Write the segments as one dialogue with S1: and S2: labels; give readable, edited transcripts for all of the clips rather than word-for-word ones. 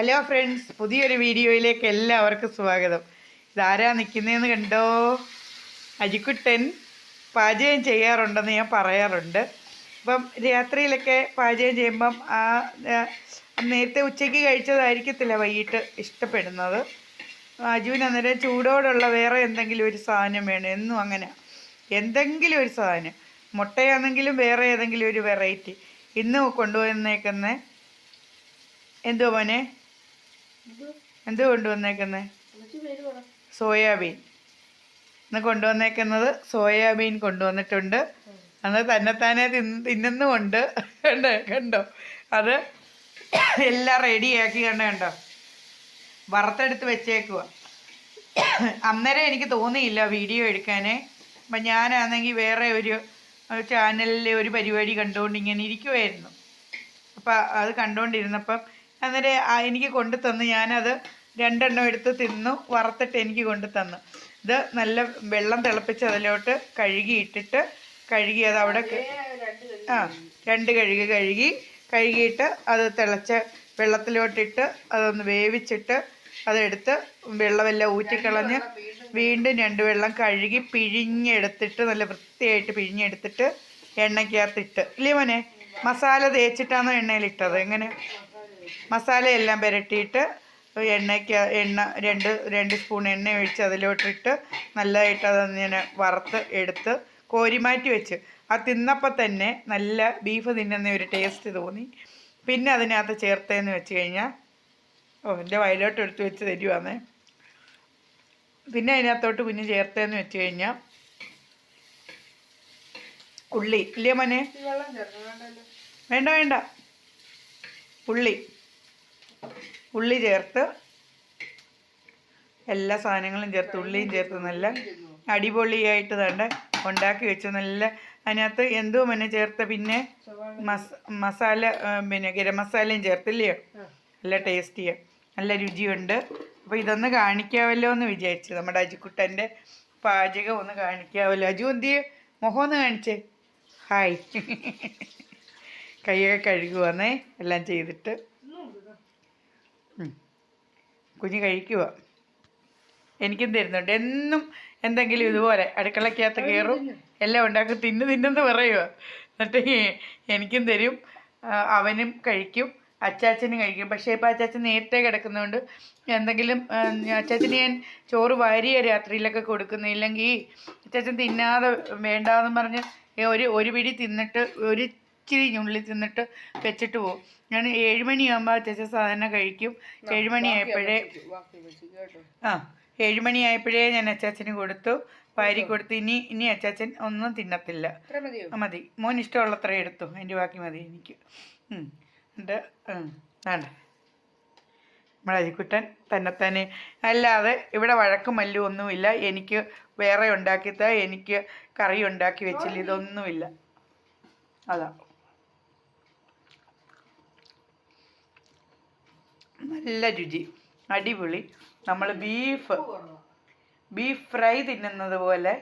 S1: Hello friends, പുതിയൊരു വീഡിയോയിലേക്ക് എല്ലാവർക്കും സ്വാഗതം. ഇതാരാ നിൽക്കുന്നതെന്ന് കണ്ടോ? അജിക്കുട്ടൻ പാചകം ചെയ്യാറുണ്ടെന്ന് ഞാൻ പറയാറുണ്ട്. അപ്പം രാത്രിയിലൊക്കെ പാചകം ചെയ്യുമ്പം നേരത്തെ ഉച്ചയ്ക്ക് കഴിച്ചതായിരിക്കത്തില്ല വൈകിട്ട് ഇഷ്ടപ്പെടുന്നത്. അജുവിന് അന്നേരം ചൂടോടുള്ള വേറെ എന്തെങ്കിലും ഒരു സാധനം വേണം. എന്നും അങ്ങനെ എന്തെങ്കിലും ഒരു സാധനം, മുട്ടയാണെങ്കിലും വേറെ ഏതെങ്കിലും ഒരു വെറൈറ്റി. ഇന്ന് കൊണ്ടുവന്നേക്കുന്ന എന്തോ മോനെ, എന്തോ കൊണ്ടുവന്നേക്കുന്നത്? സോയാബീൻ. ഇന്ന് കൊണ്ടുവന്നേക്കുന്നത് സോയാബീൻ കൊണ്ടുവന്നിട്ടുണ്ട്. അന്ന് തന്നെത്താനെ തിന്നുന്നുമുണ്ട്. കണ്ടോ? അത് എല്ലാം റെഡിയാക്കി കണ്ടോ, വറുത്തെടുത്ത് വെച്ചേക്കുക. അന്നേരം എനിക്ക് തോന്നിയില്ല വീഡിയോ എടുക്കാനേ. അപ്പം ഞാനാണെങ്കിൽ വേറെ ഒരു ചാനലിലെ ഒരു പരിപാടി കണ്ടുകൊണ്ട് ഇങ്ങനെ ഇരിക്കുമായിരുന്നു. അപ്പം അത് കണ്ടുകൊണ്ടിരുന്നപ്പം അന്നേരം എനിക്ക് കൊണ്ടു തന്നു. ഞാനത് രണ്ടെണ്ണം എടുത്ത് തിന്നു. വറുത്തിട്ട് എനിക്ക് കൊണ്ടു തന്നു. ഇത് നല്ല വെള്ളം തിളപ്പിച്ച് അതിലോട്ട് കഴുകി അത് അവിടെ രണ്ട് കഴുകിയിട്ട് അത് തിളച്ച വെള്ളത്തിലോട്ടിട്ട് അതൊന്ന് വേവിച്ചിട്ട് അതെടുത്ത് വെള്ളമെല്ലാം ഊറ്റിക്കളഞ്ഞ് വീണ്ടും രണ്ട് വെള്ളം കഴുകി പിഴിഞ്ഞെടുത്തിട്ട് നല്ല വൃത്തിയായിട്ട് പിഴിഞ്ഞെടുത്തിട്ട് എണ്ണയ്ക്കകത്തിട്ട്, ഇല്ലേ മോനെ? മസാല തേച്ചിട്ടാണോ എണ്ണയിലിട്ടത്? എങ്ങനെ? മസാലയെല്ലാം പുരട്ടിയിട്ട് എണ്ണ രണ്ട് സ്പൂൺ എണ്ണ ഒഴിച്ച് അതിലോട്ടിട്ട് നല്ലതായിട്ട് അതിങ്ങനെ വറുത്ത് എടുത്ത് കോരിമാറ്റി വെച്ച്. അത് തിന്നപ്പോൾ തന്നെ നല്ല ബീഫ് തിന്നുന്ന ഒരു ടേസ്റ്റ് തോന്നി. പിന്നെ അതിനകത്ത് ചേർത്തതെന്ന് വെച്ച് കഴിഞ്ഞാൽ, എൻ്റെ വയലോട്ട് എടുത്ത് വെച്ച് തരുവാന്നേ. പിന്നെ അതിനകത്തോട്ട് കുഞ്ഞ് ചേർത്തതെന്ന് വെച്ച് കഴിഞ്ഞാൽ ഉള്ളി, ഇല്ലേ മോനെ? വേണ്ട, ഉള്ളി ചേർത്ത്, എല്ലാ സാധനങ്ങളും ചേർത്ത് ഉള്ളിയും ചേർത്ത് നല്ല അടിപൊളിയായിട്ട് തന്നെ ഉണ്ടാക്കി വെച്ചു. നല്ല അതിനകത്ത് എന്തോ മോനെ ചേർത്ത്, പിന്നെ മസാല, പിന്നെ ഗരം മസാലയും ചേർത്തില്ലയോ? നല്ല ടേസ്റ്റിയാണ്, നല്ല രുചിയുണ്ട്. അപ്പോൾ ഇതൊന്ന് കാണിക്കാമല്ലോ എന്ന് വിചാരിച്ചു. നമ്മുടെ അജിക്കുട്ടൻ്റെ പാചകം ഒന്ന് കാണിക്കാമല്ലോ. അജു എന്തിയെ മുഖം ഒന്ന് കാണിച്ചേ. ഹായ്. കൈയൊക്കെ കഴുകുവന്നേ, എല്ലാം ചെയ്തിട്ട് കുഞ്ഞ് കഴിക്കുക. എനിക്കും തരുന്നുണ്ട്. എന്നും എന്തെങ്കിലും ഇതുപോലെ അടുക്കളയ്ക്കകത്ത് കയറും, എല്ലാം ഉണ്ടാക്കി തിന്നെന്ന് പറയുക. എന്നിട്ട് എനിക്കും തരും. അവനും കഴിക്കും, അച്ചാച്ചനും കഴിക്കും. പക്ഷേ ഇപ്പം അച്ചാച്ചൻ നേരത്തെ കിടക്കുന്നതുകൊണ്ട് എന്തെങ്കിലും അച്ചാച്ചന് ഞാൻ ചോറ് വാരിയ രാത്രിയിലൊക്കെ കൊടുക്കുന്നില്ലെങ്കിൽ അച്ചാച്ചൻ തിന്നാതെ വേണ്ടാന്ന് പറഞ്ഞ് ഒരു പിടി തിന്നിട്ട് ഇച്ചിരി ഞുള്ളി തിന്നിട്ട് വെച്ചിട്ട് പോകും. ഞാൻ 7 മണിയാകുമ്പോൾ അച്ചാച്ചൻ സാധനം കഴിക്കും. 7 മണിയായപ്പോഴേ 7 മണിയായപ്പോഴേ ഞാൻ അച്ചാച്ചന് കൊടുത്തു, വാരി കൊടുത്തു. ഇനി അച്ചാച്ചൻ ഒന്നും തിന്നത്തില്ല. മതി, മോൻ ഇഷ്ടമുള്ളത്ര എടുത്തു, അതിൻ്റെ ബാക്കി മതി എനിക്ക്. എന്നിട്ട് വേണ്ട, നമ്മുടെ അജിക്കുട്ടൻ തന്നെത്താനെ. അല്ലാതെ ഇവിടെ വഴക്കും മല്ലും ഒന്നുമില്ല. എനിക്ക് വേറെ ഉണ്ടാക്കിത്ത, എനിക്ക് കറി ഉണ്ടാക്കി വെച്ചില്ല, ഇതൊന്നുമില്ല. അതാ നല്ല രുചി, അടിപൊളി. നമ്മൾ ബീഫ് ഫ്രൈ തിന്നുന്നത് പോലെ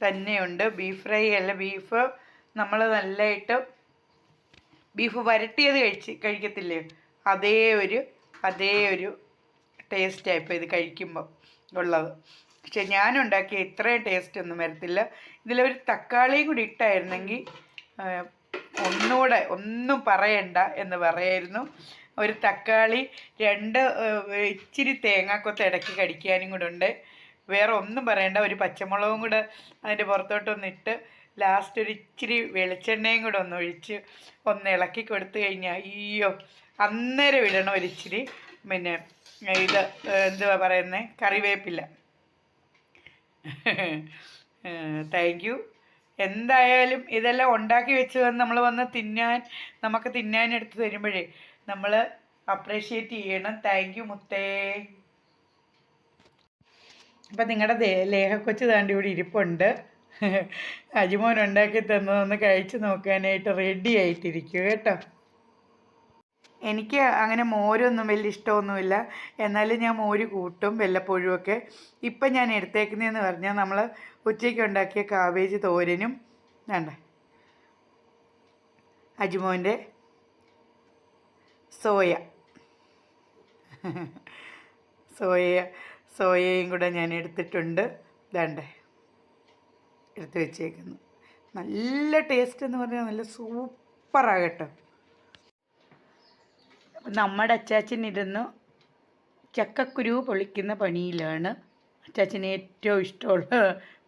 S1: തന്നെയുണ്ട്. ബീഫ് ഫ്രൈ അല്ല, ബീഫ് നമ്മൾ നല്ലതായിട്ട് ബീഫ് വരട്ടിയത് കഴിക്കത്തില്ലേ, അതേ ഒരു ടേസ്റ്റായിപ്പോൾ ഇത് കഴിക്കുമ്പോൾ ഉള്ളത്. പക്ഷെ ഞാനുണ്ടാക്കിയ ഇത്രയും ടേസ്റ്റ് ഒന്നും വരത്തില്ല. ഇതിലൊരു തക്കാളിയും കൂടി ഇട്ടായിരുന്നെങ്കിൽ ഒന്നുകൂടെ ഒന്നും പറയണ്ട എന്ന് പറയായിരുന്നു. ഒരു തക്കാളി, ഇച്ചിരി തേങ്ങാക്കൊത്ത് ഇടയ്ക്ക് കടിക്കാനും കൂടെ ഉണ്ട്. വേറെ ഒന്നും പറയണ്ട. ഒരു പച്ചമുളകും കൂടെ അതിൻ്റെ പുറത്തോട്ടൊന്നിട്ട് ലാസ്റ്റ് ഒരു ഇച്ചിരി വെളിച്ചെണ്ണയും കൂടെ ഒന്നൊഴിച്ച് ഒന്ന് ഇളക്കി കൊടുത്തു കഴിഞ്ഞാൽ, അയ്യോ, അന്നേരം ഇടണം ഒരിച്ചിരി പിന്നെ ഇത് എന്തുവാ പറയുന്നത്, കറിവേപ്പില. Thank you. എന്തായാലും ഇതെല്ലാം ഉണ്ടാക്കി വെച്ച് നമ്മൾ നമുക്ക് തിന്നാൻ എടുത്ത് തരുമ്പോഴേ നമ്മൾ അപ്രീഷിയേറ്റ് ചെയ്യണം. താങ്ക് യു മുത്തേ. അപ്പം നിങ്ങളുടെ ലേഹക്കൊച്ച് താണ്ടി ഇവിടെ ഇരിപ്പുണ്ട്. അജിമോൻ ഉണ്ടാക്കി തന്നതൊന്ന് കഴിച്ച് നോക്കാനായിട്ട് റെഡി ആയിട്ടിരിക്കുക കേട്ടോ. എനിക്ക് അങ്ങനെ മോരൊന്നും വലിയ ഇഷ്ടമൊന്നുമില്ല, എന്നാലും ഞാൻ മോര് കൂട്ടും വല്ലപ്പോഴുമൊക്കെ. ഇപ്പം ഞാൻ എടുത്തേക്കുന്നതെന്ന് പറഞ്ഞാൽ നമ്മൾ ഉച്ചയ്ക്ക് ഉണ്ടാക്കിയ കാബേജ് തോരനും വേണ്ട അജിമോൻ്റെ സോയ സോയയും കൂടെ ഞാൻ എടുത്തിട്ടുണ്ട്. ഇതാണ്ടേ എടുത്ത് വെച്ചേക്കുന്നു. നല്ല ടേസ്റ്റ് എന്ന് പറഞ്ഞാൽ നല്ല സൂപ്പറാകട്ടോ. നമ്മുടെ അച്ചാച്ചനിരുന്ന് ചക്കക്കുരു പൊളിക്കുന്ന പണിയിലാണ്. അച്ചാച്ചന് ഏറ്റവും ഇഷ്ടമുള്ള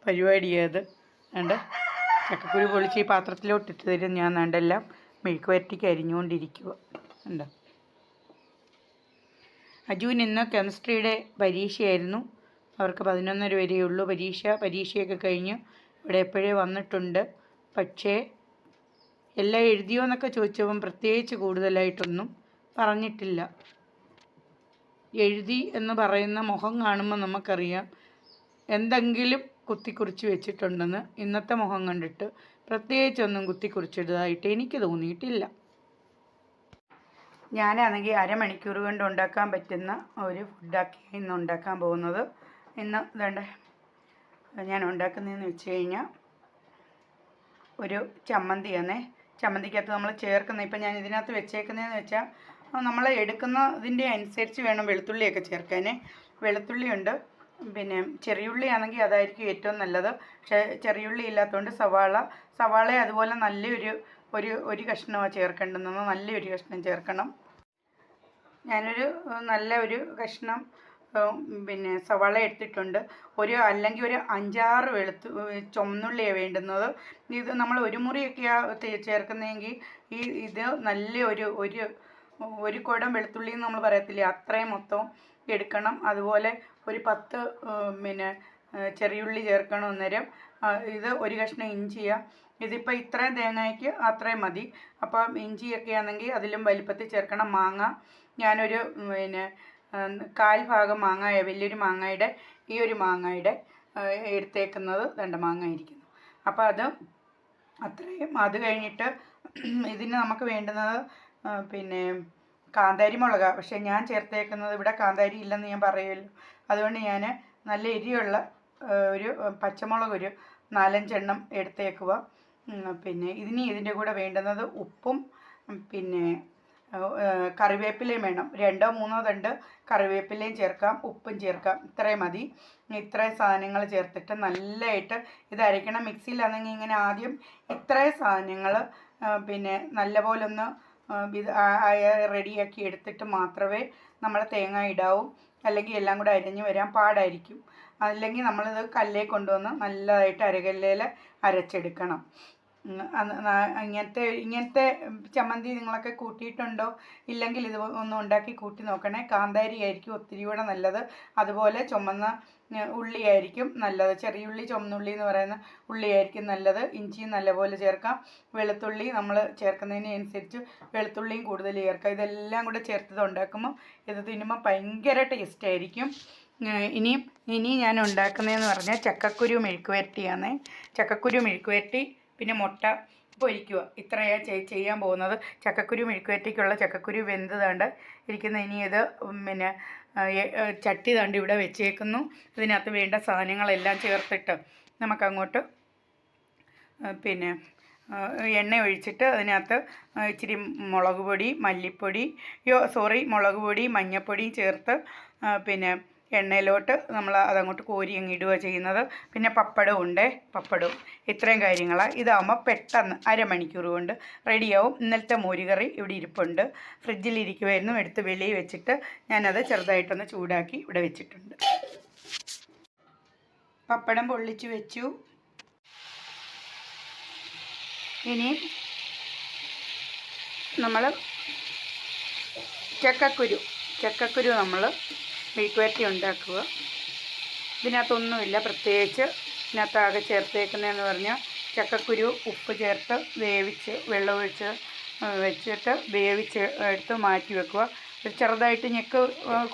S1: പരിപാടിയത്. വേണ്ട ചക്കക്കുരു പൊളിച്ച് ഈ പാത്രത്തിലോട്ടിട്ട് തരും. ഞാൻ വേണ്ടെല്ലാം മെഴുക്ക് വരട്ടിക്ക് അരിഞ്ഞുകൊണ്ടിരിക്കുക. ഉണ്ടോ അജുവിന് ഇന്ന് കെമിസ്ട്രിയുടെ പരീക്ഷയായിരുന്നു. അവർക്ക് 11:30 വരെയുള്ളൂ പരീക്ഷയൊക്കെ കഴിഞ്ഞ് ഇവിടെ എപ്പോഴേ വന്നിട്ടുണ്ട്. പക്ഷേ എല്ലാം എഴുതിയോ എന്നൊക്കെ ചോദിച്ചപ്പം പ്രത്യേകിച്ച് കൂടുതലായിട്ടൊന്നും പറഞ്ഞിട്ടില്ല. എഴുതി എന്ന് പറയുന്ന മുഖം കാണുമ്പോൾ നമുക്കറിയാം എന്തെങ്കിലും കുത്തിക്കുറിച്ച് വെച്ചിട്ടുണ്ടെന്ന്. ഇന്നത്തെ മുഖം കണ്ടിട്ട് പ്രത്യേകിച്ചൊന്നും കുത്തിക്കുറിച്ചിട്ടതായിട്ട് എനിക്ക് തോന്നിയിട്ടില്ല. ഞാനാണെങ്കിൽ അരമണിക്കൂർ കൊണ്ട് ഉണ്ടാക്കാൻ പറ്റുന്ന ഒരു ഫുഡാക്കി ഇന്ന് ഉണ്ടാക്കാൻ പോകുന്നത്. ഇന്ന് ഇതേണ്ട ഞാൻ ഉണ്ടാക്കുന്നതെന്ന് വെച്ച് കഴിഞ്ഞാൽ ഒരു ചമ്മന്തിയാണേ. ചമ്മന്തിക്കകത്ത് നമ്മൾ ചേർക്കുന്ന ഇപ്പം ഞാൻ ഇതിനകത്ത് വെച്ചേക്കുന്നതെന്ന് വെച്ചാൽ നമ്മൾ എടുക്കുന്നതിൻ്റെ അനുസരിച്ച് വേണം വെളുത്തുള്ളിയൊക്കെ ചേർക്കാനേ. വെളുത്തുള്ളിയുണ്ട്, പിന്നെ ചെറിയുള്ളി ആണെങ്കിൽ അതായിരിക്കും ഏറ്റവും നല്ലത്. പക്ഷേ ചെറിയുള്ളി ഇല്ലാത്തതുകൊണ്ട് സവാള അതുപോലെ നല്ലൊരു ഒരു കഷ്ണമാണ് ചേർക്കേണ്ടുന്നത്. നല്ലൊരു കഷ്ണം ചേർക്കണം. ഞാനൊരു നല്ല ഒരു കഷ്ണം പിന്നെ സവാള എടുത്തിട്ടുണ്ട്. അല്ലെങ്കിൽ ഒരു 5-6 ചുമന്നുള്ളിയാണ് വേണ്ടുന്നത്. ഇത് നമ്മൾ ഒരു മുറിയൊക്കെയാണ് ചേർക്കുന്നതെങ്കിൽ ഇത് നല്ല ഒരു കുടം വെളുത്തുള്ളി എന്ന് നമ്മൾ പറയത്തില്ലേ, അത്രയും മൊത്തം എടുക്കണം. അതുപോലെ ഒരു 10 ചെറിയുള്ളി ചേർക്കണം. അന്നേരം ഇത് ഒരു കഷ്ണം ഇഞ്ചിയാണ്. ഇതിപ്പോൾ ഇത്രയും തേങ്ങയ്ക്ക് അത്രയും മതി. അപ്പം ഇഞ്ചിയൊക്കെ ആണെങ്കിൽ അതിലും വലിപ്പത്തിൽ ചേർക്കണം. മാങ്ങ ഞാനൊരു 1/4 ഭാഗം മാങ്ങ, വലിയൊരു മാങ്ങയുടെ ഈ ഒരു മാങ്ങയുടെ എടുത്തേക്കുന്നത് 2 മാങ്ങ ഇരിക്കുന്നു. അപ്പോൾ അത് അത്രയും. അത് കഴിഞ്ഞിട്ട് ഇതിന് നമുക്ക് വേണ്ടുന്നത് പിന്നെ കാന്താരി മുളകാണ്. പക്ഷേ ഞാൻ ചേർത്തേക്കുന്നത് ഇവിടെ കാന്താരി ഇല്ലെന്ന് ഞാൻ പറയുമല്ലോ. അതുകൊണ്ട് ഞാൻ നല്ല എരിയുള്ള ഒരു പച്ചമുളക് ഒരു 4-5 എണ്ണം എടുത്തേക്കുക. പിന്നെ ഇതിൻ്റെ കൂടെ വേണ്ടുന്നത് ഉപ്പും പിന്നെ കറിവേപ്പിലയും വേണം. 2-3 തണ്ട് കറിവേപ്പിലയും ചേർക്കാം, ഉപ്പും ചേർക്കാം. ഇത്രയും മതി. ഇത്രയും സാധനങ്ങൾ ചേർത്തിട്ട് നല്ലതായിട്ട് ഇത് അരയ്ക്കണം. മിക്സിയിലാണെങ്കിൽ ഇങ്ങനെ ആദ്യം ഇത്രയും സാധനങ്ങൾ പിന്നെ നല്ലപോലെ ഒന്ന് ഇത് റെഡിയാക്കി എടുത്തിട്ട് മാത്രമേ നമ്മൾ തേങ്ങ ഇടാവൂ. അല്ലെങ്കിൽ എല്ലാം കൂടെ അരിഞ്ഞ് വരാൻ പാടായിരിക്കും. അല്ലെങ്കിൽ നമ്മളിത് കല്ലേ കൊണ്ടുവന്ന് നല്ലതായിട്ട് അരകല്ലേൽ അരച്ചെടുക്കണം. ഇങ്ങനത്തെ ചമ്മന്തി നിങ്ങളൊക്കെ കൂട്ടിയിട്ടുണ്ടോ? ഇല്ലെങ്കിൽ ഇത് ഒന്ന് ഉണ്ടാക്കി കൂട്ടി നോക്കണേ. കാന്താരി ആയിരിക്കും ഒത്തിരി കൂടെ നല്ലത്. അതുപോലെ ചുമന്ന ഉള്ളിയായിരിക്കും നല്ലത്. ചെറിയുള്ളി, ചുമന്നുള്ളി എന്ന് പറയുന്ന ഉള്ളിയായിരിക്കും നല്ലത്. ഇഞ്ചിയും നല്ലപോലെ ചേർക്കാം. വെളുത്തുള്ളി നമ്മൾ ചേർക്കുന്നതിനനുസരിച്ച് വെളുത്തുള്ളിയും കൂടുതൽ ചേർക്കാം. ഇതെല്ലാം കൂടെ ചേർത്തത് ഉണ്ടാക്കുമ്പോൾ ഇത് തിന്നുമ്പോൾ ഭയങ്കര ടേസ്റ്റായിരിക്കും. ഇനി ഞാൻ ഉണ്ടാക്കുന്നതെന്ന് പറഞ്ഞാൽ ചക്കക്കുരു മെഴുക്ക് വരട്ടിയാണ്. ചക്കക്കുരു മെഴുക്ക് വരട്ടി പിന്നെ മുട്ട പൊരിക്കുക. ഇത്രയാണ് ചെയ്യാൻ പോകുന്നത്. ചക്കക്കുരു മെഴുക്ക് വരട്ടിക്കുള്ള ചക്കക്കുരു വെന്തതാണ്ട് ഇരിക്കുന്ന. ഇനി ഇത് ചട്ടി താണ്ട് ഇവിടെ വെച്ചേക്കുന്നു. ഇതിനകത്ത് വേണ്ട സാധനങ്ങളെല്ലാം ചേർത്തിട്ട് നമുക്കങ്ങോട്ട് എണ്ണ ഒഴിച്ചിട്ട് അതിനകത്ത് ഇച്ചിരി മുളക് പൊടി, മുളക് പൊടി, മഞ്ഞൾപ്പൊടിയും ചേർത്ത് എണ്ണയിലോട്ട് നമ്മൾ അതങ്ങോട്ട് കോരി അങ്ങ് ഇടുക ചെയ്യുന്നത്. പിന്നെ പപ്പടവും ഇത്രയും കാര്യങ്ങളാണ്. ഇതാകുമ്പോൾ പെട്ടെന്ന് അരമണിക്കൂർ കൊണ്ട് റെഡിയാവും. ഇന്നലത്തെ മോരുകറി ഇവിടെ ഇരിപ്പുണ്ട്. ഫ്രിഡ്ജിലിരിക്കുമായിരുന്നു. എടുത്ത് വെളിയിൽ വെച്ചിട്ട് ഞാനത് ചെറുതായിട്ടൊന്ന് ചൂടാക്കി ഇവിടെ വെച്ചിട്ടുണ്ട്. പപ്പടം പൊള്ളിച്ച് വെച്ചു. ഇനി നമ്മൾ ചക്കക്കുരു നമ്മൾ മെഴുക്ക് വരട്ടി ഉണ്ടാക്കുക. ഇതിനകത്തൊന്നുമില്ല പ്രത്യേകിച്ച്. ഇതിനകത്താകെ ചേർത്തേക്കുന്നതെന്ന് പറഞ്ഞാൽ ചക്കക്കുരു ഉപ്പ് ചേർത്ത് വെള്ളമൊഴിച്ച് വെച്ചിട്ട് വേവിച്ച് എടുത്ത് മാറ്റി വെക്കുക. ചെറുതായിട്ട് ഞെക്ക്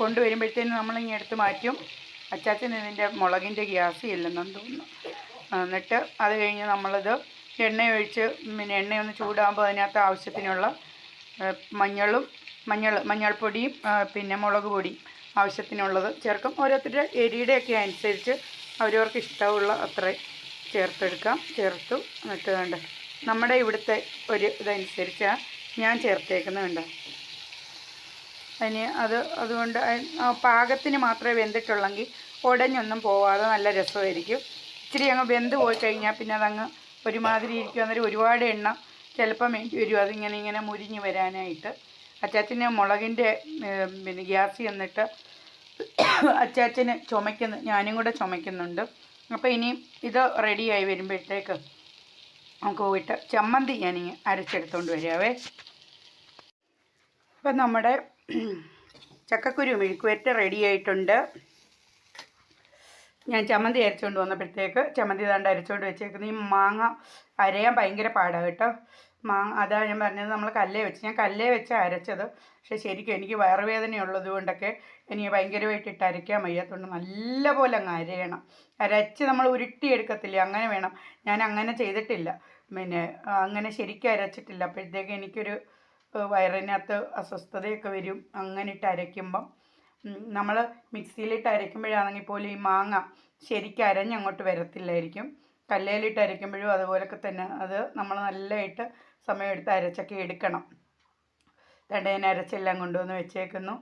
S1: കൊണ്ടുവരുമ്പോഴത്തേനും നമ്മളിങ്ങനെ എടുത്ത് മാറ്റും. അച്ചാച്ചന് ഇതിൻ്റെ മുളകിൻ്റെ ഗ്യാസ് ഇല്ലെന്നും തോന്നുന്നു. എന്നിട്ട് അത് കഴിഞ്ഞ് നമ്മളിത് എണ്ണയൊഴിച്ച് എണ്ണയൊന്ന് ചൂടാകുമ്പോൾ അതിനകത്ത് ആവശ്യത്തിനുള്ള മഞ്ഞൾപ്പൊടിയും മുളക് പൊടിയും ആവശ്യത്തിനുള്ളത് ചേർക്കും. ഓരോരുത്തരുടെ എരിയുടെയൊക്കെ അനുസരിച്ച് അവരവർക്ക് ഇഷ്ടമുള്ള അത്രയും ചേർത്തു. എന്നിട്ട് വേണ്ട നമ്മുടെ ഇവിടുത്തെ ഒരു ഇതനുസരിച്ചാണ് ഞാൻ ചേർത്തേക്കുന്നത്. വേണ്ട അതുകൊണ്ട് പാകത്തിന് മാത്രമേ വെന്തിട്ടുള്ളെങ്കിൽ ഉടഞ്ഞൊന്നും പോവാതെ നല്ല രസമായിരിക്കും. ഇച്ചിരി അങ്ങ് വെന്ത് പോയി കഴിഞ്ഞാൽ പിന്നെ അതങ്ങ് ഒരുമാതിരി ഇരിക്കും. അന്നേരം ഒരുപാട് എണ്ണ ചിലപ്പം വേണ്ടി വരും അതിങ്ങനെ മുരിഞ്ഞ് വരാനായിട്ട്. അച്ചാച്ചന് മുളകിൻ്റെ പിന്നെ ഗ്യാസ് ചെന്നിട്ട് അച്ചാച്ചന് ഞാനും കൂടെ ചുമയ്ക്കുന്നുണ്ട്. അപ്പോൾ ഇനി ഇത് റെഡിയായി വരുമ്പോഴത്തേക്ക് നമുക്ക് പോയിട്ട് ചമ്മന്തി ഞാൻ അരച്ചെടുത്തുകൊണ്ട് വരാവേ. അപ്പം നമ്മുടെ ചക്കക്കുരു മെഴുക്കുവരട്ടി റെഡി ആയിട്ടുണ്ട്. ഞാൻ ചമ്മന്തി അരച്ചുകൊണ്ട് വന്നപ്പോഴത്തേക്ക് ചമ്മന്തി ദാണ്ട് അരച്ചുകൊണ്ട് വെച്ചേക്കുന്നത്. ഈ മാങ്ങ അരയാൻ ഭയങ്കര പാടാണ് കേട്ടോ. അതാ ഞാൻ പറഞ്ഞത്, നമ്മൾ ഞാൻ കല്ലേ വെച്ച് അരച്ചത്. പക്ഷേ ശരിക്കും എനിക്ക് വയറുവേദനയുള്ളത് കൊണ്ടൊക്കെ എനിക്ക് ഭയങ്കരമായിട്ടിട്ട് അരയ്ക്കാൻ വയ്യാത്തതുകൊണ്ട് നല്ലപോലെ അങ്ങ് അരയണം. അരച്ച് നമ്മൾ ഉരുട്ടിയെടുക്കത്തില്ലേ, അങ്ങനെ വേണം. ഞാൻ അങ്ങനെ ചെയ്തിട്ടില്ല, പിന്നെ അങ്ങനെ ശരിക്കും അരച്ചിട്ടില്ല. അപ്പോഴത്തേക്ക് എനിക്കൊരു വയറിനകത്ത് അസ്വസ്ഥതയൊക്കെ വരും അങ്ങനെ ഇട്ട് അരയ്ക്കുമ്പം. നമ്മൾ മിക്സിയിലിട്ട് അരയ്ക്കുമ്പോഴാണെങ്കിൽ പോലും ഈ മാങ്ങ ശരിക്കും അരഞ്ഞങ്ങോട്ട് വരത്തില്ലായിരിക്കും. കല്ലേലിട്ട് അരയ്ക്കുമ്പോഴും അതുപോലൊക്കെ തന്നെ അത് നമ്മൾ നല്ലതായിട്ട് സമയമെടുത്ത് അരച്ചൊക്കെ എടുക്കണം. തേണ്ട ഞാൻ അരച്ചെല്ലാം കൊണ്ടുവന്ന് വെച്ചേക്കുന്നു.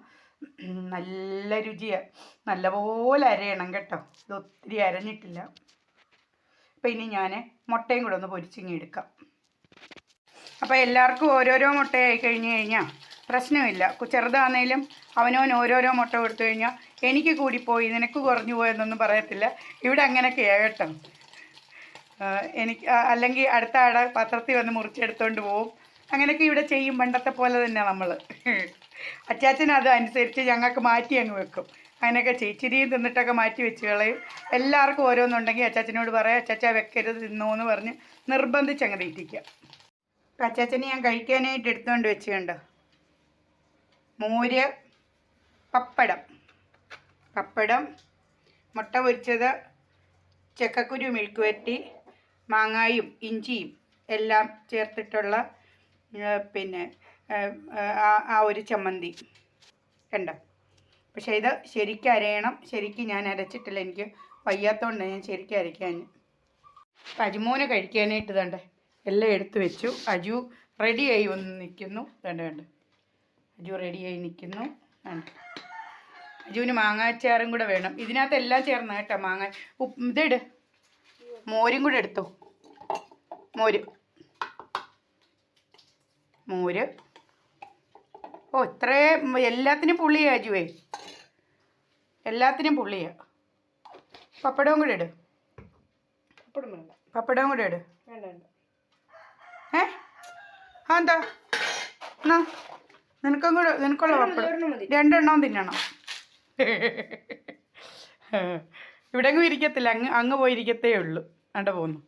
S1: നല്ല രുചിയാണ്. നല്ലപോലെ അരയണം കേട്ടോ, ഇത് ഒത്തിരി അരഞ്ഞിട്ടില്ല. അപ്പോൾ ഇനി ഞാൻ മുട്ടയും കൂടെ ഒന്ന് പൊരിച്ചിങ്ങെടുക്കാം. അപ്പോൾ എല്ലാവർക്കും ഓരോരോ മുട്ടയായി കഴിഞ്ഞ് കഴിഞ്ഞാൽ പ്രശ്നമില്ല. ചെറുതാണെങ്കിലും അവനവൻ ഓരോരോ മുട്ട കൊടുത്തു കഴിഞ്ഞാൽ എനിക്ക് കൂടിപ്പോയി നിനക്ക് കുറഞ്ഞു പോയെന്നൊന്നും പറയത്തില്ല. ഇവിടെ അങ്ങനെയൊക്കെയാണ് കേട്ടോ. എനിക്ക് അല്ലെങ്കിൽ അടുത്ത ആടെ പത്രത്തിൽ വന്ന് മുറിച്ചെടുത്തോണ്ട് പോവും. അങ്ങനെയൊക്കെ ഇവിടെ ചെയ്യും, പണ്ടത്തെ പോലെ തന്നെ നമ്മൾ. അച്ചാച്ചൻ അത് അനുസരിച്ച് ഞങ്ങൾക്ക് മാറ്റി അങ്ങ് വെക്കും. അങ്ങനെയൊക്കെ ചിരിയും തിന്നിട്ടൊക്കെ മാറ്റി വെച്ച് കളയും. എല്ലാവർക്കും ഓരോന്നുണ്ടെങ്കിൽ അച്ചാച്ചനോട് പറയാം, അച്ചാച്ച വെക്കരുത് തിന്നോ എന്ന് പറഞ്ഞ് നിർബന്ധിച്ചങ്ങ് തീറ്റിക്കുക. അപ്പം അച്ചാച്ചന് ഞാൻ കഴിക്കാനായിട്ട് എടുത്തുകൊണ്ട് വെച്ചുകൊണ്ട് മോര്, പപ്പടം, മുട്ട പൊരിച്ചത്, ചക്കക്കുരു മെഴുക്കുവരട്ടി, മാങ്ങായും ഇഞ്ചിയും എല്ലാം ചേർത്തിട്ടുള്ള പിന്നെ ആ ഒരു ചമ്മന്തി കണ്ടോ. പക്ഷേ ഇത് ശരിക്കും അരയണം. ശരിക്കും ഞാൻ അരച്ചിട്ടില്ല, എനിക്ക് വയ്യാത്തതുകൊണ്ട് ഞാൻ ശരിക്കും അരയ്ക്കാൻ. അപ്പം അജുമോന് കഴിക്കാനായിട്ട് തണ്ടേ എല്ലാം എടുത്തു വെച്ചു. അജു റെഡിയായി വന്ന് നിൽക്കുന്നു. കണ്ട് അജു റെഡിയായി നിൽക്കുന്നു. അജുവിന് മാങ്ങാച്ചാറും കൂടെ വേണം. ഇതിനകത്ത് എല്ലാം ചേർന്ന് കേട്ടോ. ഇതിട്, മോരും കൂടെ എടുത്തു. മോര് ഇത്രയും എല്ലാത്തിനും പുള്ളിയാ അജുവേ, എല്ലാത്തിനും പുള്ളിയാ. പപ്പടവും കൂടെ ഇട്. പപ്പടവും കൂടെ ഇട്. എന്താ എന്നാ നിനക്കുള്ള പപ്പടം 2 എണ്ണം തിന്നണം. ഇവിടെ അങ്ങ് ഇരിക്കത്തില്ല, അങ്ങ് പോയിരിക്കത്തേ ഉള്ളൂ. പോകുന്നു.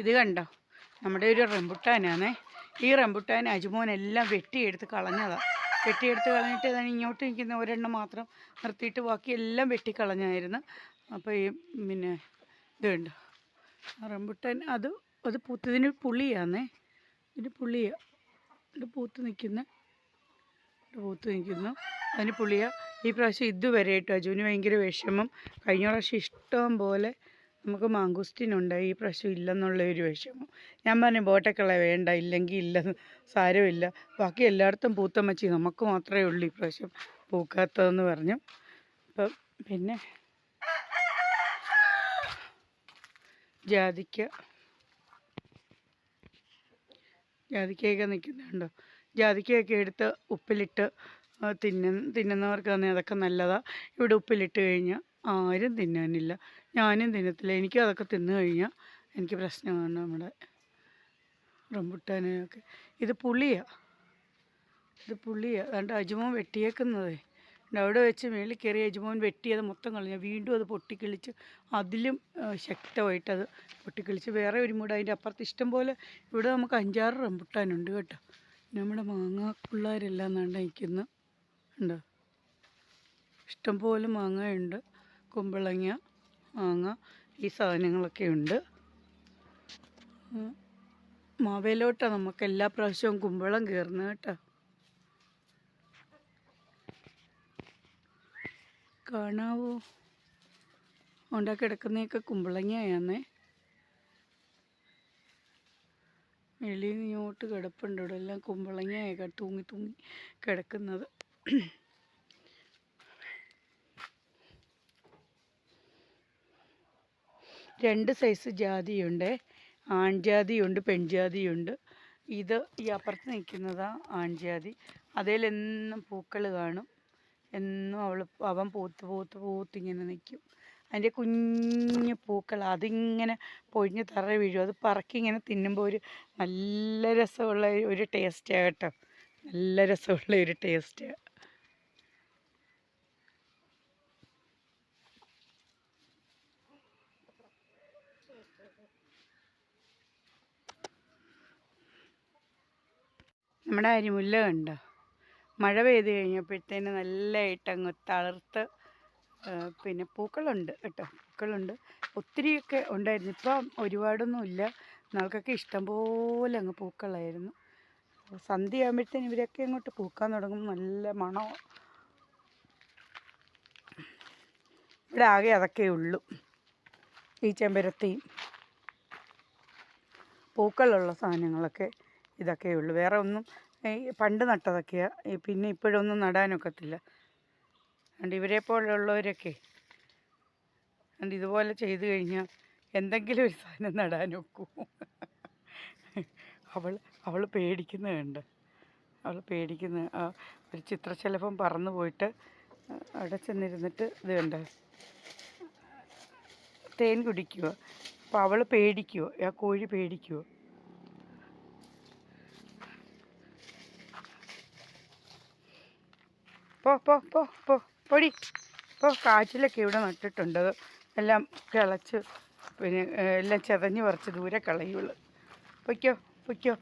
S1: ഇത് കണ്ടോ, നമ്മുടെ ഒരു റംബുട്ടാനാണേ. ഈ റംബുട്ടാൻ അജുമോനെല്ലാം വെട്ടിയെടുത്ത് കളഞ്ഞതാണ്. വെട്ടിയെടുത്ത് കളഞ്ഞിട്ട് അതാണ് ഇങ്ങോട്ട് നിൽക്കുന്ന ഒരെണ്ണം മാത്രം നിർത്തിയിട്ട് ബാക്കി എല്ലാം വെട്ടിക്കളഞ്ഞായിരുന്നു. അപ്പോൾ ഈ പിന്നെ ഇത് കണ്ടോ റംബുട്ടാൻ, അത് പൂത്തതിന് പുളിയാന്നേ. ഇതിന് പുളിയാണ്, ഇത് പൂത്ത് നിൽക്കുന്നു. അതിന് പുളിയാണ്. ഈ പ്രാവശ്യം ഇതുവരെ കേട്ടോ അജുവിന് ഭയങ്കര വിഷമം. കഴിഞ്ഞ പ്രാവശ്യം ഇഷ്ടം പോലെ നമുക്ക് മാങ്കുസ്റ്റിനുണ്ടായി, ഈ പ്രാവശ്യം ഇല്ലെന്നുള്ളൊരു വിഷമം. ഞാൻ പറഞ്ഞു ബോട്ടക്കള വേണ്ട, ഇല്ലെങ്കിൽ ഇല്ലെന്ന് സാരമില്ല, ബാക്കി എല്ലായിടത്തും പൂത്തമ്മച്ചി, നമുക്ക് മാത്രമേ ഉള്ളൂ ഈ പ്രാവശ്യം പൂക്കാത്തതെന്ന് പറഞ്ഞു. അപ്പം പിന്നെ ജാതിക്കയൊക്കെ നിൽക്കുന്നുണ്ടോ. ജാതിക്കയൊക്കെ എടുത്ത് ഉപ്പിലിട്ട് തിന്നുന്നവർക്കാണെങ്കിൽ അതൊക്കെ നല്ലതാണ്. ഇവിടെ ഉപ്പിലിട്ട് കഴിഞ്ഞാൽ ആരും തിന്നാനില്ല, ഞാനും തിന്നത്തില്ല. എനിക്കും അതൊക്കെ തിന്നു കഴിഞ്ഞാൽ എനിക്ക് പ്രശ്നമാണ്. നമ്മുടെ റംബുട്ടാനൊക്കെ ഇത് പുളിയാണ്. അതുകൊണ്ട് അജുമോൻ വെട്ടിയേക്കുന്നതേ അവിടെ വെച്ച് മേളിൽ കയറി അജുമോൻ വെട്ടിയത് മൊത്തം കളഞ്ഞു. വീണ്ടും അത് പൊട്ടിക്കിളിച്ച് അതിലും ശക്തമായിട്ടത് പൊട്ടിക്കിളിച്ച് വേറെ ഒരു മൂട് അതിൻ്റെ അപ്പുറത്ത് ഇഷ്ടം പോലെ. ഇവിടെ നമുക്ക് 5-6 റംബുട്ടാനുണ്ട് കേട്ടോ. നമ്മുടെ മാങ്ങ പിള്ളേരെല്ലാം നണ്ട നിൽക്കുന്നു ഉണ്ടോ. ഇഷ്ടംപോലെ മാങ്ങയുണ്ട്, കുമ്പളങ്ങ, മാങ്ങ, ഈ സാധനങ്ങളൊക്കെ ഉണ്ട്. മാവേലോട്ടാണ് നമുക്ക് എല്ലാ പ്രാവശ്യവും കുമ്പളം കയറുന്നത് കേട്ടോ. കാണാവോ, ഉണ്ടാക്കി കിടക്കുന്നതൊക്കെ കുമ്പളങ്ങയാന്നേ. വെളിയിൽ നിന്ന് ഇങ്ങോട്ട് കിടപ്പുണ്ട്. ഇവിടെ എല്ലാം കുമ്പളങ്ങയൊക്കെ തൂങ്ങി തൂങ്ങി കിടക്കുന്നത്. രണ്ട് സൈസ് ജാതിയുണ്ട്, ആൺജാതിയുണ്ട് പെൺജാതിയുണ്ട്. ഇത് ഈ അപ്പുറത്ത് നിൽക്കുന്നതാണ് ആൺജാതി. അതിലെന്നും പൂക്കൾ കാണും. എന്നും അവൻ പൂത്തിങ്ങനെ നിൽക്കും. അതിൻ്റെ കുഞ്ഞു പൂക്കൾ അതിങ്ങനെ പൊഴിഞ്ഞ് തറ വീഴും. അത് പറക്കി ഇങ്ങനെ തിന്നുമ്പോൾ ഒരു നല്ല രസമുള്ള ഒരു ടേസ്റ്റാണ് കേട്ടോ. നല്ല രസമുള്ള ഒരു ടേസ്റ്റാണ്. നമ്മുടെ അരിമുല്ല കണ്ടോ, മഴ പെയ്ത് കഴിഞ്ഞപ്പോഴത്തേന് നല്ലതായിട്ട് അങ്ങ് തളിർത്ത് പിന്നെ പൂക്കളുണ്ട് കേട്ടോ. പൂക്കളുണ്ട്, ഒത്തിരിയൊക്കെ ഉണ്ടായിരുന്നു. ഇപ്പം ഒരുപാടൊന്നും ഇല്ല. നാൾക്കൊക്കെ ഇഷ്ടംപോലെ അങ്ങ് പൂക്കളായിരുന്നു. സന്ധ്യ ആകുമ്പോഴത്തേന് ഇവരൊക്കെ അങ്ങോട്ട് പൂക്കാൻ തുടങ്ങും. നല്ല മണം. ഇവിടെ ആകെ അതൊക്കെ ഉള്ളൂ, ഈ ചെമ്പരത്തിയും പൂക്കളുള്ള സാധനങ്ങളൊക്കെ ഇതൊക്കെ ഉള്ളൂ. വേറെ ഒന്നും പണ്ട് നട്ടതൊക്കെയാണ്. പിന്നെ ഇപ്പോഴൊന്നും നടാനൊക്കത്തില്ല. അതുകൊണ്ട് ഇവരെ പോലുള്ളവരൊക്കെ അതുകൊണ്ട് ഇതുപോലെ ചെയ്തു കഴിഞ്ഞാൽ എന്തെങ്കിലും ഒരു സാധനം നടാനൊക്കൂ. അവൾ പേടിക്കുന്നുണ്ട്. അവൾ പേടിക്കുന്ന ഒരു ചിത്രശലഭം പറന്നു പോയിട്ട് അവിടെ ചെന്നിരുന്നിട്ട് ഇത് കണ്ട തേൻ കുടിക്കുക. അപ്പോൾ അവൾ പേടിക്കുമോ, ആ കോഴി പേടിക്കുമോ. പൊടി കാച്ചിലൊക്കെ ഇവിടെ നട്ടിട്ടുണ്ട്. എല്ലാം കിളച്ച് പിന്നെ എല്ലാം ചെതഞ്ഞ് പറിച്ച് ദൂരെ കളയുള്ളൂ. പൊയ്ക്കോ.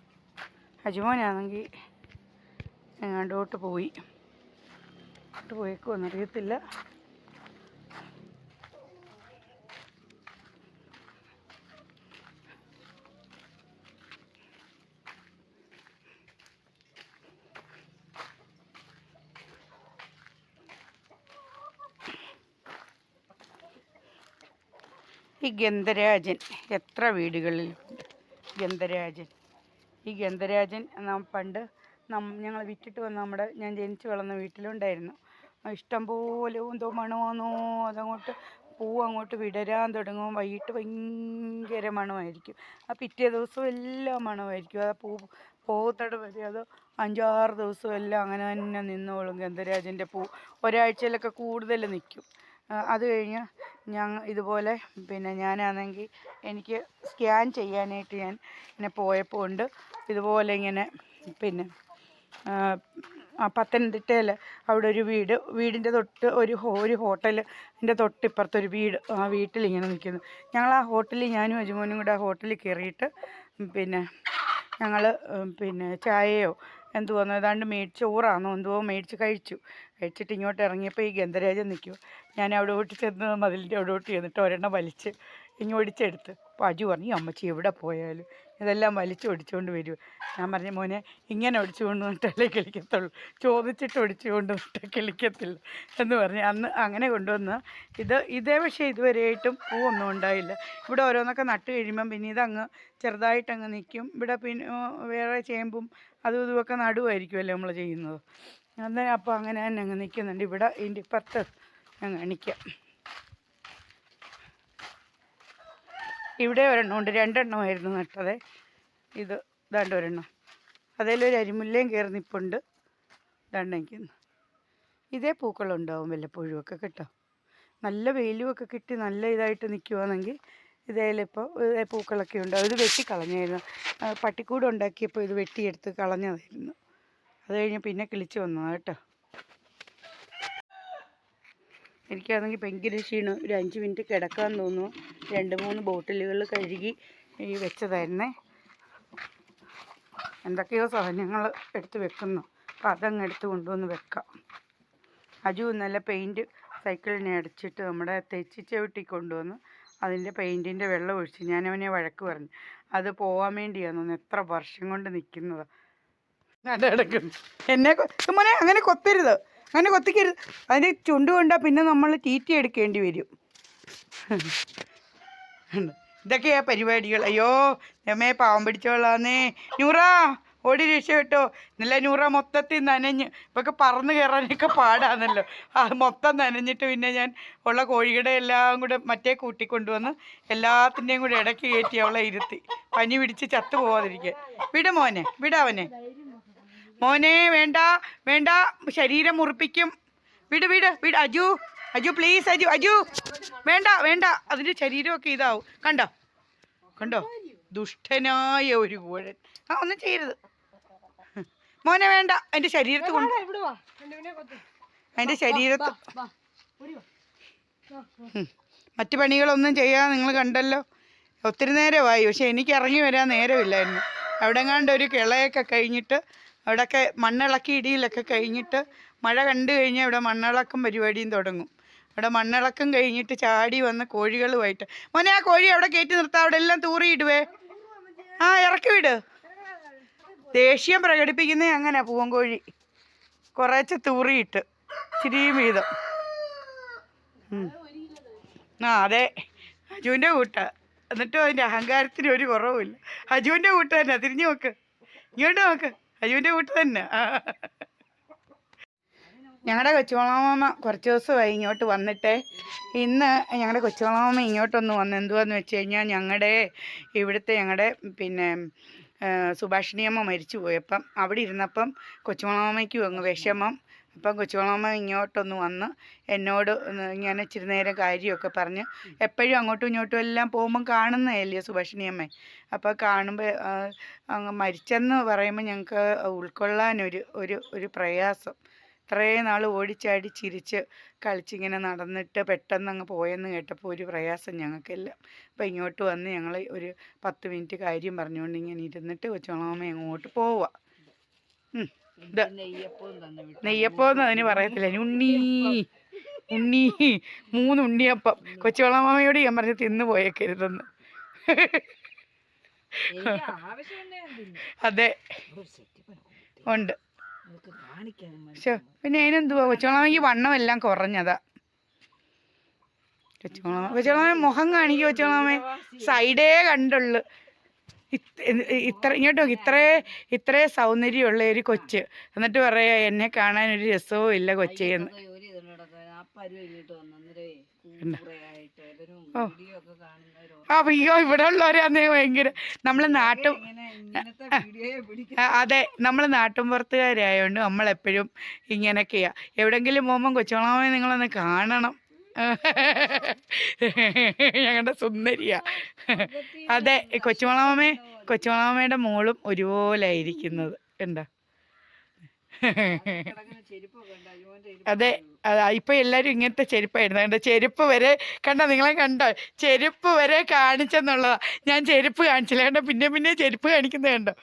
S1: അജുമോനാണെങ്കിൽ എങ്ങാണ്ടോട്ട് പോയേക്കുമെന്നറിയത്തില്ല. ഈ ഗന്ധരാജൻ എത്ര വീടുകളിലുണ്ട്. ഈ ഗന്ധരാജൻ പണ്ട് ഞങ്ങൾ വിറ്റിട്ട് വന്ന ഞാൻ ജനിച്ച് വളർന്ന വീട്ടിലുണ്ടായിരുന്നു. ഇഷ്ടംപോലെ എന്തോ മണമാണെന്നോ. അതങ്ങോട്ട് അങ്ങോട്ട് വിടരാൻ തുടങ്ങും. വൈകിട്ട് ഭയങ്കര മണമായിരിക്കും. ആ പിറ്റേ ദിവസം എല്ലാം മണമായിരിക്കും. ആ പോകത്തട വരെ അത് 5-6 ദിവസം എല്ലാം അങ്ങനെ തന്നെ നിന്നോളും. ഗന്ധരാജൻ്റെ പൂ ഒരാഴ്ചയിലൊക്കെ കൂടുതൽ നിൽക്കും. അത് കഴിഞ്ഞ് ഇതുപോലെ പിന്നെ ഞാനാണെങ്കിൽ എനിക്ക് സ്കാൻ ചെയ്യാനായിട്ട് ഞാൻ പോയപ്പോൾ ഉണ്ട് ഇതുപോലെ ഇങ്ങനെ പിന്നെ പത്തനംതിട്ടയിൽ അവിടെ ഒരു വീടിൻ്റെ തൊട്ട് ഒരു ഹോട്ടലിൻ്റെ തൊട്ടിപ്പുറത്തൊരു വീട്. ആ വീട്ടിലിങ്ങനെ നിൽക്കുന്നു. ഞങ്ങൾ ആ ഹോട്ടലിൽ ഞാനും അജുമോനും കൂടെ ആ ഹോട്ടലിൽ കയറിയിട്ട് പിന്നെ ഞങ്ങൾ പിന്നെ ചായയോ എന്തുവാന്നോ ഏതാണ്ട് ചോറാണോ എന്തോ മേടിച്ച് കഴിച്ചിട്ട് ഇങ്ങോട്ട് ഇറങ്ങിയപ്പോൾ ഈ ഗന്ധരാജൻ നിൽക്കും. ഞാൻ അവിടോട്ട് ചെന്ന് മതിലിൻ്റെ അവിടോട്ട് ചെന്നിട്ട് ഒരെണ്ണം വലിച്ച് ഒടിച്ചെടുത്ത്. അപ്പോൾ അജു പറഞ്ഞു, ഈ അമ്മച്ചി എവിടെ പോയാലും ഇതെല്ലാം ഒടിച്ചുകൊണ്ട് വരും. ഞാൻ പറഞ്ഞു, മോനെ ഇങ്ങനെ ഒടിച്ചുകൊണ്ട് വന്നിട്ടല്ലേ കിളിക്കത്തുള്ളൂ, ചോദിച്ചിട്ട് ഒടിച്ചുകൊണ്ട് വന്നിട്ട് കിളിക്കത്തില്ല എന്ന് പറഞ്ഞ് അന്ന് അങ്ങനെ കൊണ്ടുവന്ന് ഇതേ പക്ഷേ ഇതുവരെയായിട്ടും പൂവൊന്നും ഉണ്ടായില്ല. ഇവിടെ ഓരോന്നൊക്കെ നട്ട് കഴിയുമ്പം പിന്നെ ഇതങ്ങ് ചെറുതായിട്ടങ്ങ് നിൽക്കും. ഇവിടെ പിന്നെ വേറെ ചേമ്പും അതും ഇതുമൊക്കെ നടുവായിരിക്കുമല്ലോ നമ്മൾ ചെയ്യുന്നത്. അന്നേരം അപ്പോൾ അങ്ങനെ തന്നെ അങ്ങ് നിൽക്കുന്നുണ്ട്. ഇവിടെ ഇതിൻ്റെ ഇപ്പുറത്ത് ഞാൻ കാണിക്കാം. ഇവിടെ ഒരെണ്ണം ഉണ്ട്, 2 എണ്ണമായിരുന്നു നട്ടത്. ഇതാണ്ട് ഒരെണ്ണം. അതിലൊരു അരിമുല്ലയും കയറി നിൽപ്പുണ്ട്. ദണ്ണിക്കുന്നു. ഇതേ പൂക്കളുണ്ടാവും വല്ലപ്പോഴും ഒക്കെ കേട്ടോ. നല്ല വെയിലുമൊക്കെ കിട്ടി നല്ല ഇതായിട്ട് നിൽക്കുവാണെങ്കിൽ ഇതേലിപ്പോൾ ഇതേ പൂക്കളൊക്കെ ഉണ്ടാവും. ഇത് വെട്ടിക്കളഞ്ഞായിരുന്നു. പട്ടിക്കൂട് ഉണ്ടാക്കിയപ്പോൾ ഇത് വെട്ടിയെടുത്ത് കളഞ്ഞതായിരുന്നു. അത് കഴിഞ്ഞ് പിന്നെ കിളിച്ച് വന്നതാണ് കേട്ടോ. എനിക്കാണെങ്കിൽ ഭയങ്കര ക്ഷീണം. ഒരു 5 മിനിറ്റ് കിടക്കാൻ തോന്നുന്നു. 2-3 ബോട്ടിലുകൾ കഴുകി വെച്ചതായിരുന്നേ. എന്തൊക്കെയോ സാധനങ്ങൾ എടുത്ത് വെക്കുന്നു. അപ്പോൾ അതങ്ങ് എടുത്ത് കൊണ്ടുവന്ന് വെക്കാം. അജു നല്ല പെയിൻറ്റ് സൈക്കിളിനെ അടിച്ചിട്ട് നമ്മുടെ തെച്ചിച്ചവിട്ടി കൊണ്ടുവന്ന് അതിൻ്റെ പെയിൻറ്റിൻ്റെ വെള്ളം ഒഴിച്ച് ഞാനവനെ വഴക്ക് പറഞ്ഞു. അത് പോകാൻ വേണ്ടിയാണെന്ന്. എത്ര വർഷം കൊണ്ട് നിൽക്കുന്നതാണ്. നല്ല കിടക്കുന്നു. മോനെ അങ്ങനെ കൊത്തരുത്, അങ്ങനെ കൊത്തിക്കരുത്. അതിൻ്റെ ചുണ്ട് കൊണ്ടാൽ പിന്നെ നമ്മൾ തീറ്റി എടുക്കേണ്ടി വരും. ഇതൊക്കെയാ പരിപാടികൾ. അയ്യോ, എമ്മേ പാവം പിടിച്ചോളാന്നേ. നൂറ ഓടി രക്ഷപ്പെട്ടോ. ഇന്നലെ നൂറ മൊത്തത്തിൽ നനഞ്ഞ് ഇപ്പൊക്കെ പറന്ന് കയറാനൊക്കെ പാടാന്നല്ലോ. മൊത്തം നനഞ്ഞിട്ട് പിന്നെ ഞാൻ ഉള്ള കോഴിയുടെ എല്ലാം കൂടെ മറ്റേ കൂട്ടിക്കൊണ്ടുവന്ന് എല്ലാത്തിൻ്റെയും കൂടെ ഇടയ്ക്ക് കയറ്റി അവളെ ഇരുത്തി പനി പിടിച്ച് ചത്തു പോവാതിരിക്കുക. വിട് മോനെ, വിടവനെ മോനെ. വേണ്ട വേണ്ട, ശരീരം മുറിപ്പിക്കും. വിട് വിട് വിട്. അജു അജു പ്ലീസ്, അജു അജു വേണ്ട വേണ്ട, അതിൻ്റെ ശരീരമൊക്കെ ഇതാവും. കണ്ടോ കണ്ടോ, ദുഷ്ടനായ ഒരു കൂഴൻ. ഒന്നും ചെയ്യരുത് മോനെ, വേണ്ട. അതിൻ്റെ ശരീരത്ത് കൊണ്ട് അതിൻ്റെ ശരീരത്ത് മറ്റു പണികളൊന്നും ചെയ്യാൻ നിങ്ങൾ കണ്ടല്ലോ. ഒത്തിരി നേരമായി, പക്ഷെ എനിക്ക് ഇറങ്ങി വരാൻ നേരമില്ലായിരുന്നു. അവിടെ എങ്ങാണ്ട് ഒരു കിളയൊക്കെ കഴിഞ്ഞിട്ട് അവിടെയൊക്കെ മണ്ണിളക്കി ഇടിയിലൊക്കെ കഴിഞ്ഞിട്ട് മഴ കണ്ടു കഴിഞ്ഞാൽ ഇവിടെ മണ്ണിളക്കം പരിപാടിയും തുടങ്ങും. അവിടെ മണ്ണിളക്കം കഴിഞ്ഞിട്ട് ചാടി വന്ന് കോഴികളുമായിട്ട്. മോനെ, ആ കോഴി അവിടെ കയറ്റി നിർത്താം, അവിടെ എല്ലാം തൂറിയിടുവേ. ഇറക്കി വിട്. ദേഷ്യം പ്രകടിപ്പിക്കുന്നത് അങ്ങനെ പൂവൻകോഴി കുറേശ്ശെ തൂറിയിട്ട് ഇച്ചിരിയും വീതം. അതെ, അജുവിൻ്റെ കൂട്ട. എന്നിട്ടും അതിൻ്റെ അഹങ്കാരത്തിന് ഒരു കുറവുമില്ല. അജുവിൻ്റെ കൂട്ട് തന്നെ. തിരിഞ്ഞു നോക്ക്, ഇങ്ങോട്ട് നോക്ക്, അജുവിൻ്റെ കൂട്ട് തന്നെ. ഞങ്ങളുടെ കൊച്ചുമാമ കുറച്ച് ദിവസമായി ഇങ്ങോട്ട് വന്നിട്ട്. ഇന്ന് ഞങ്ങളുടെ കൊച്ചുമാമ ഇങ്ങോട്ടൊന്ന് വന്ന് എന്തുവാന്ന് വെച്ച് കഴിഞ്ഞാൽ ഞങ്ങളുടെ പിന്നെ സുഭാഷിണിയമ്മ മരിച്ചു പോയപ്പം അവിടെ ഇരുന്നപ്പം കൊച്ചുമാമയ്ക്കും അങ്ങ് വിഷമം. അപ്പം കൊച്ചുമാമ ഇങ്ങോട്ടൊന്ന് വന്ന് എന്നോട് ഇങ്ങനെ ഇച്ചിരി നേരം കാര്യമൊക്കെ പറഞ്ഞ്. എപ്പോഴും അങ്ങോട്ടും ഇങ്ങോട്ടും എല്ലാം പോകുമ്പം കാണുന്നതല്ലേ സുഭാഷിണിയമ്മ. അപ്പോൾ കാണുമ്പോൾ അങ്ങ് മരിച്ചെന്ന് പറയുമ്പോൾ ഞങ്ങൾക്ക് ഉൾക്കൊള്ളാനൊരു ഒരു പ്രയാസം. ഇത്രയും നാൾ ഓടിച്ചാടി ചിരിച്ച് കളിച്ചിങ്ങനെ നടന്നിട്ട് പെട്ടെന്ന് അങ്ങ് പോയെന്ന് കേട്ടപ്പോൾ ഒരു പ്രയാസം ഞങ്ങൾക്കെല്ലാം. അപ്പോൾ ഇങ്ങോട്ട് വന്ന് ഞങ്ങൾ ഒരു 10 മിനിറ്റ് കാര്യം പറഞ്ഞുകൊണ്ട് ഇങ്ങനെ ഇരുന്നിട്ട് കൊച്ചുമാമ അങ്ങോട്ട് പോവുക. നെയ്യപ്പം അതിന് പറയത്തില്ല, ഉണ്ണി ഉണ്ണി 3 ഉണ്ണിയപ്പം. കൊച്ചുമാമയോട് ഞാൻ പറഞ്ഞ് തിന്നു പോയേക്കരുതെന്ന്. അതെ ഉണ്ട്. പിന്നെ അതിനെന്തുവാ, കൊച്ചുമാമയ്ക്ക് വണ്ണമെല്ലാം കുറഞ്ഞതാ. കൊച്ചുമാമ മുഖം കാണിക്കുക. കൊച്ചുമാമ സൈഡേ കണ്ടുള്ളു. ഇങ്ങോട്ട് നോക്കി, ഇത്രേ സൗന്ദര്യമുള്ള ഒരു കൊച്ച്, എന്നിട്ട് പറയാ എന്നെ കാണാനൊരു രസവും ഇല്ല കൊച്ചേന്ന്. അയ്യോ, ഇവിടെ ഉള്ളവരാന്നേ ഭയങ്കര. നമ്മള് അതെ, നമ്മൾ നാട്ടിൻപുറത്തുകാരായോണ്ട് നമ്മളെപ്പോഴും ഇങ്ങനെയൊക്കെയാ. എവിടെങ്കിലും പോകുമ്പം കൊച്ചുമാമ നിങ്ങളൊന്ന് കാണണം, ഞങ്ങളുടെ സുന്ദരിയാ. അതെ, കൊച്ചുമാമയുടെ മോളും ഒരുപോലെ ആയിരിക്കുന്നത് ഉണ്ടോ. അതെ, ഇപ്പൊ എല്ലാരും ഇങ്ങനത്തെ ചെരുപ്പായിരുന്നു. കണ്ടോ, ചെരുപ്പ് വരെ കണ്ടോ, നിങ്ങളെ കണ്ടോ, ചെരുപ്പ് വരെ കാണിച്ചെന്നുള്ളതാ. ഞാൻ ചെരുപ്പ് കാണിച്ചില്ല കണ്ടോ, പിന്നെ ചെരുപ്പ് കാണിക്കുന്നത് കണ്ടോ.